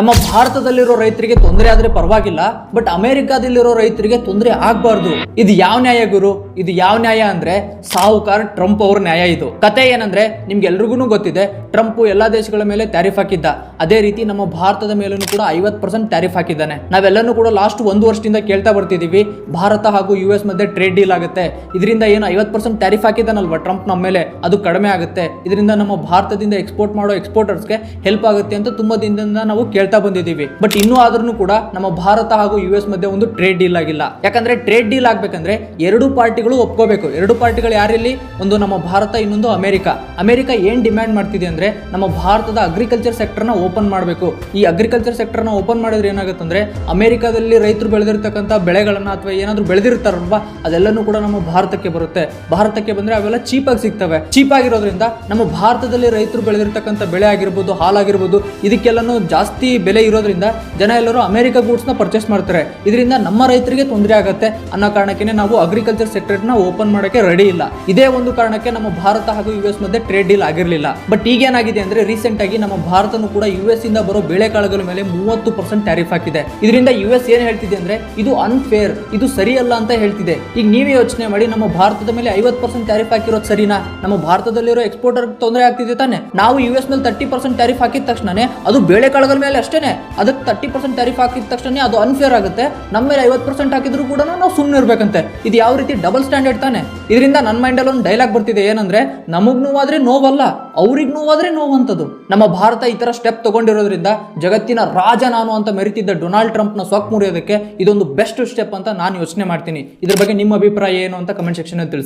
ನಮ್ಮ ಭಾರತದಲ್ಲಿರೋ ರೈತರಿಗೆ ತೊಂದರೆ ಆದ್ರೆ ಪರವಾಗಿಲ್ಲ, ಬಟ್ ಅಮೆರಿಕಾದಲ್ಲಿರೋ ರೈತರಿಗೆ ತೊಂದರೆ ಆಗ್ಬಾರ್ದು. ಇದು ಯಾವ ನ್ಯಾಯ ಗುರು? ಇದು ಯಾವ ನ್ಯಾಯ ಅಂದ್ರೆ ಸಾಹುಕಾರ ಟ್ರಂಪ್ ಅವ್ರ ನ್ಯಾಯ. ಇದು ಕತೆ ಏನಂದ್ರೆ ನಿಮ್ಗೆಲ್ರಿಗೂ ಗೊತ್ತಿದೆ, ಟ್ರಂಪ್ ಎಲ್ಲಾ ದೇಶಗಳ ಮೇಲೆ ಟ್ಯಾರಿಫ್ ಹಾಕಿದ್ದ. ಅದೇ ರೀತಿ ನಮ್ಮ ಭಾರತದ ಮೇಲೂ ಕೂಡ 50% ಟ್ಯಾರಿಫ್ ಹಾಕಿದ್ದಾನೆ. ನಾವೆಲ್ಲನೂ ಕೂಡ ಲಾಸ್ಟ್ 1 ವರ್ಷದಿಂದ ಕೇಳ್ತಾ ಬರ್ತಿದೀವಿ, ಭಾರತ ಹಾಗೂ US ಮಧ್ಯೆ ಟ್ರೇಡ್ ಡೀಲ್ ಆಗುತ್ತೆ, ಇದರಿಂದ ಏನು 50% ಟ್ಯಾರಿಫ್ ಹಾಕಿದ್ದಾನಲ್ವಾ ಟ್ರಂಪ್ ನಮ್ಮ ಮೇಲೆ, ಅದು ಕಡಿಮೆ ಆಗುತ್ತೆ, ಇದರಿಂದ ನಮ್ಮ ಭಾರತದಿಂದ ಎಕ್ಸ್ಪೋರ್ಟ್ ಮಾಡೋ ಎಕ್ಸ್ಪೋರ್ಟರ್ಸ್ಗೆ ಹೆಲ್ಪ್ ಆಗುತ್ತೆ ಅಂತ ತುಂಬಾ ದಿನದಿಂದ ನಾವು ಕೇಳ್ತಾ ಬಂದಿದ್ದೀವಿ. ಬಟ್ ಇನ್ನೂ ಆದ್ರೂ ಕೂಡ ನಮ್ಮ ಭಾರತ ಹಾಗೂ US ಮಧ್ಯೆ ಒಂದು ಟ್ರೇಡ್ ಡೀಲ್ ಆಗಿಲ್ಲ. ಯಾಕಂದ್ರೆ ಟ್ರೇಡ್ ಡೀಲ್ ಆಗ್ಬೇಕಂದ್ರೆ ಎರಡು ಪಾರ್ಟಿಗಳು ಒಪ್ಕೋಬೇಕು. ಎರಡು ಪಾರ್ಟಿಗಳು ಯಾರಿಲ್ಲಿ? ಒಂದು ನಮ್ಮ ಭಾರತ, ಇನ್ನೊಂದು ಅಮೆರಿಕ. ಅಮೆರಿಕ ಏನ್ ಡಿಮ್ಯಾಂಡ್ ಮಾಡ್ತಿದೆ ಅಂದ್ರೆ ನಮ್ಮ ಭಾರತದ ಅಗ್ರಿಕಲ್ಚರ್ ಸೆಕ್ಟರ್ ನ ಓಪನ್ ಮಾಡಬೇಕು. ಈ ಅಗ್ರಿಕಲ್ಚರ್ ಸೆಕ್ಟರ್ ನ ಓಪನ್ ಮಾಡಿದ್ರೆ ಏನಾಗುತ್ತೆ ಅಂದ್ರೆ ಅಮೆರಿಕದಲ್ಲಿ ರೈತರು ಬೆಳೆದಿರ್ತಕ್ಕಂಥ ಬೆಳೆಗಳನ್ನ ಅಥವಾ ಏನಾದ್ರು ಬೆಳೆದಿರ್ತಾರಲ್ವಾ ಅದೆಲ್ಲನೂ ಕೂಡ ನಮ್ಮ ಭಾರತಕ್ಕೆ ಬರುತ್ತೆ. ಭಾರತಕ್ಕೆ ಬಂದ್ರೆ ಅವೆಲ್ಲ ಚೀಪ್ ಆಗಿ ಸಿಗ್ತವೆ. ಚೀಪ್ ಆಗಿರೋದ್ರಿಂದ ನಮ್ಮ ಭಾರತದಲ್ಲಿ ರೈತರು ಬೆಳೆದಿರ್ತಕ್ಕಂಥ ಬೆಳೆ ಆಗಿರ್ಬೋದು, ಹಾಲಾಗಿರ್ಬೋದು, ಇದಕ್ಕೆಲ್ಲನೂ ಜಾಸ್ತಿ ಬೆಲೆ ಇರೋದ್ರಿಂದ ಜನ ಎಲ್ಲರೂ ಅಮೆರಿಕ ಗೂಡ್ಸ್ ನ ಪರ್ಚೇಸ್ ಮಾಡ್ತಾರೆ. ಇದರಿಂದ ನಮ್ಮ ರೈತರಿಗೆ ತೊಂದರೆ ಆಗುತ್ತೆ ಅನ್ನೋ ಕಾರಣಕ್ಕೆ ನಾವು ಅಗ್ರಿಕಲ್ಚರ್ ಸೆಕ್ಟರ್ ನ ಓಪನ್ ಮಾಡೋಕೆ ರೆಡಿ ಇಲ್ಲ. ಇದೇ ಒಂದು ಕಾರಣಕ್ಕೆ ನಮ್ಮ ಭಾರತ ಹಾಗೂ US ಮಧ್ಯೆ ಟ್ರೇಡ್ ಡೀಲ್ ಆಗಿರಲಿಲ್ಲ. ಬಟ್ ಈಗ ಏನಾಗಿದೆ ಅಂದ್ರೆ ರೀಸೆಂಟ್ ಆಗಿ ನಮ್ಮ ಭಾರತನೂ ಕೂಡ US ಇಂದ ಬರೋ ಬೇಳೆಕಾಳುಗಳ ಮೇಲೆ 30% ಟ್ಯಾರಿಫ್ ಹಾಕಿದೆ. ಇದರಿಂದ US ಏನ್ ಹೇಳ್ತಿದೆ ಅಂದ್ರೆ ಇದು ಅನ್ಫೇರ್, ಇದು ಸರಿಯಲ್ಲ ಅಂತ ಹೇಳ್ತಿದೆ. ಈಗ ನೀವೇ ಯೋಚನೆ ಮಾಡಿ, ನಮ್ಮ ಭಾರತದ ಮೇಲೆ 50% ಟ್ಯಾರಿಫ್ ಹಾಕಿರೋದು ಸರಿನಾ? ನಮ್ಮ ಭಾರತದಲ್ಲಿರೋ ಎಕ್ಸ್ಪೋರ್ಟರ್ ತೊಂದರೆ ಆಗ್ತಿದೆ ತಾನೆ? ನಾವು US ಮೇಲೆ 30% ಟ್ಯಾರಿಫ್ ಹಾಕಿದ ತಕ್ಷಣನೇ ಅದು ಬೇಳೆಕಾಳುಗಳ ಮೇಲೆ ಅಷ್ಟೇನೆ, ಅದಕ್ಕೆ 30% ಟ್ಯಾರಿಫ್ ಹಾಕಿದ ತಕ್ಷಣ ಅದು ಅನ್ಫೇರ್ ಆಗುತ್ತೆ. ನಮ್ಮ ಮೇಲೆ 50% ಹಾಕಿದ್ರು ಕೂಡ ನಾವು ಸುಮ್ಮನೆ ಇರ್ಬೇಕಂತೆ. ಇದು ಯಾವ ರೀತಿ ಡಬಲ್ ಸ್ಟ್ಯಾಂಡರ್ಡ್ ತಾನೆ? ಇದರಿಂದ ನನ್ನ ಮೈಂಡಲ್ಲಿ ಒಂದು ಡೈಲಾಗ್ ಬರ್ತಿದೆ, ಏನಂದ್ರೆ ನಮಗ್ ನೋವಾದ್ರೆ ನೋವಲ್ಲ, ಅವ್ರಿಗೆ ನೋವಾದ್ರೆ ನೋವಂತದ್ದು. ನಮ್ಮ ಭಾರತ ಈ ತರ ಸ್ಟೆಪ್ ತಗೊಂಡಿರೋದ್ರಿಂದ ಜಗತ್ತಿನ ರಾಜ ನಾನು ಅಂತ ಮೆರಿತಿದ್ದ ಡೊನಾಲ್ಡ್ ಟ್ರಂಪ್ ನ ಸೊಕ್ ಮುರಿಯೋದಕ್ಕೆ ಇದೊಂದು ಬೆಸ್ಟ್ ಸ್ಟೆಪ್ ಅಂತ ನಾನು ಯೋಚನೆ ಮಾಡ್ತೀನಿ. ಇದ್ರ ಬಗ್ಗೆ ನಿಮ್ಮ ಅಭಿಪ್ರಾಯ ಏನು ಅಂತ ಕಮೆಂಟ್ ಸೆಕ್ಷನ್ ಅಲ್ಲಿ ತಿಳಿಸಿ.